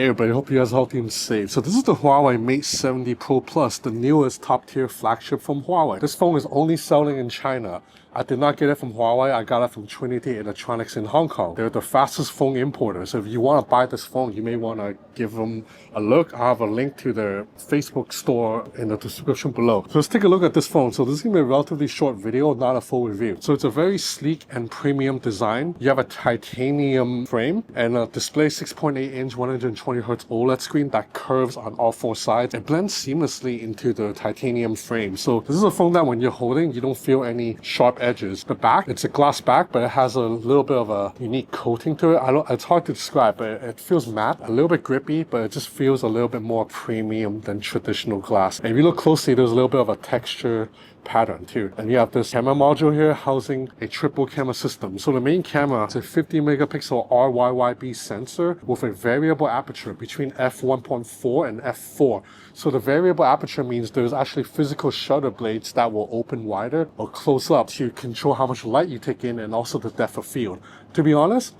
Hey everybody, hope you guys are healthy and safe. So this is the Huawei Mate 70 Pro Plus, the newest top-tier flagship from Huawei. This phone is only selling in China. I did not get it from Huawei, I got it from Trinity Electronics in Hong Kong. They're the fastest phone importer, so if you want to buy this phone, you may want to give them a look. I have a link to their Facebook store in the description below. So let's take a look at this phone. So this is going to be a relatively short video, not a full review. So it's a very sleek and premium design. You have a titanium frame and a display 6.8-inch 120Hz OLED screen that curves on all four sides. It blends seamlessly into the titanium frame. So this is a phone that when you're holding, you don't feel any sharp edges. The back, it's a glass back, but it has a little bit of a unique coating to it. It's hard to describe, but it feels matte, a little bit grippy, but it just feels a little bit more premium than traditional glass. And if you look closely, there's a little bit of a texture pattern too. And you have this camera module here housing a triple camera system. So the main camera is a 50 megapixel RYYB sensor with a variable aperture between f1.4 and f4. So the variable aperture means there's actually physical shutter blades that will open wider or close up to control how much light you take in and also the depth of field. To be honest,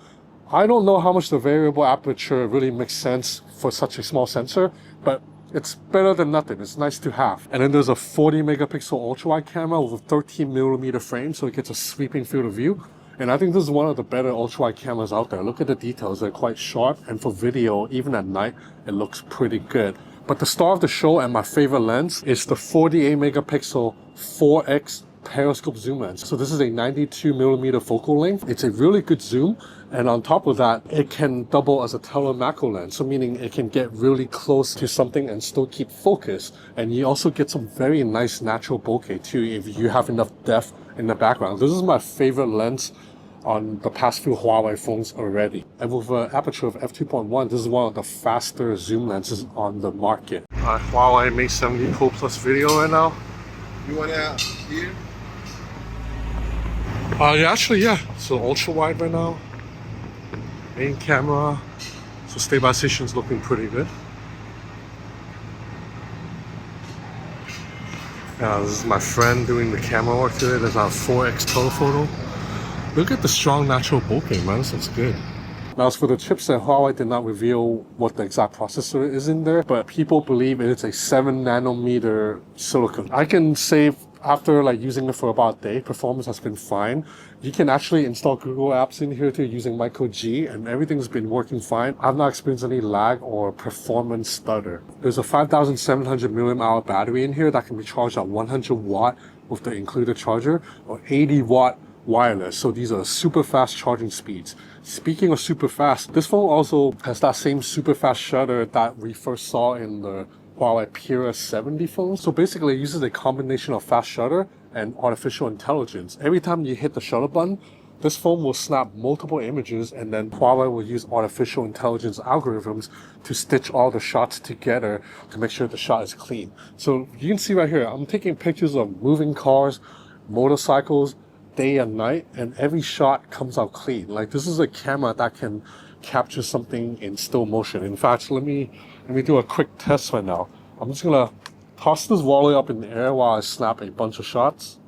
I don't know how much the variable aperture really makes sense for such a small sensor, but it's better than nothing. It's nice to have. And then there's a 40 megapixel ultra-wide camera with a 13mm frame, so it gets a sweeping field of view. And I think this is one of the better ultra-wide cameras out there. Look at the details, they're quite sharp, and for video, even at night, it looks pretty good. But the star of the show and my favorite lens is the 48 megapixel 4x periscope zoom lens. So this is a 92mm focal length. It's a really good zoom, and on top of that, it can double as a tele-macro lens, so meaning it can get really close to something and still keep focus. And you also get some very nice natural bokeh too if you have enough depth in the background. This is my favorite lens on the past few Huawei phones already. And with an aperture of f2.1, this is one of the faster zoom lenses on the market. Huawei Mate 70 Pro Plus video right now. You want that here? Yeah. So ultra wide right now. Main camera. So stabilization's looking pretty good. This is my friend doing the camera work today. There's our 4x telephoto. Look at the strong natural bokeh, man. This looks good. Now, as for the chipset, Huawei did not reveal what the exact processor is in there, but people believe it's a 7nm silicon. I can say after using it for about a day, performance has been fine. You can actually install Google apps in here too using Micro G, and everything's been working fine. I've not experienced any lag or performance stutter. There's a 5700 mAh battery in here that can be charged at 100 watt with the included charger, or 80 watt wireless. So these are super fast charging speeds. Speaking of super fast, this phone also has that same super fast shutter that we first saw in the Huawei Pira 70 phone. So basically it uses a combination of fast shutter and artificial intelligence. Every time you hit the shutter button, this phone will snap multiple images, and then Huawei will use artificial intelligence algorithms to stitch all the shots together to make sure the shot is clean. So you can see right here, I'm taking pictures of moving cars, motorcycles, day and night, and every shot comes out clean. This is a camera that can capture something in still motion. In fact, let me do a quick test right now. I'm just gonna toss this wallet up in the air while I snap a bunch of shots.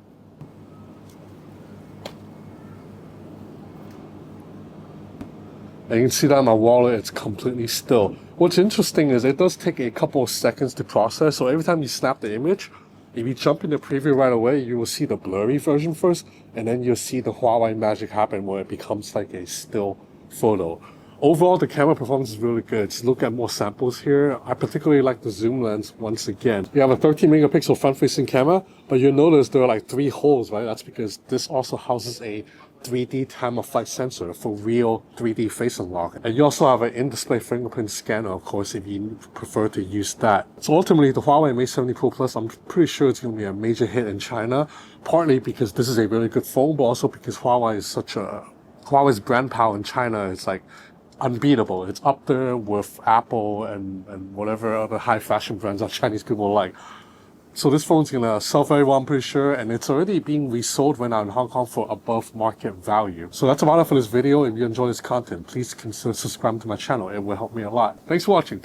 And you can see that in my wallet, it's completely still. What's interesting is it does take a couple of seconds to process, so every time you snap the image, if you jump into preview right away, you will see the blurry version first, and then you'll see the Huawei magic happen where it becomes like a still photo. Overall, the camera performance is really good. Let's look at more samples here. I particularly like the zoom lens once again. You have a 13 megapixel front-facing camera, but you'll notice there are 3 holes, right? That's because this also houses a 3D time-of-flight sensor for real 3D face unlock. And you also have an in-display fingerprint scanner, of course, if you prefer to use that. So ultimately, the Huawei Mate 70 Pro Plus, I'm pretty sure it's going to be a major hit in China, partly because this is a really good phone, but also because Huawei's brand power in China is unbeatable. It's up there with Apple and whatever other high fashion brands that Chinese people like. So this phone's gonna sell very well, I'm pretty sure, and it's already being resold right now in Hong Kong for above market value. So that's about it for this video. If you enjoy this content, please consider subscribing to my channel. It will help me a lot. Thanks for watching.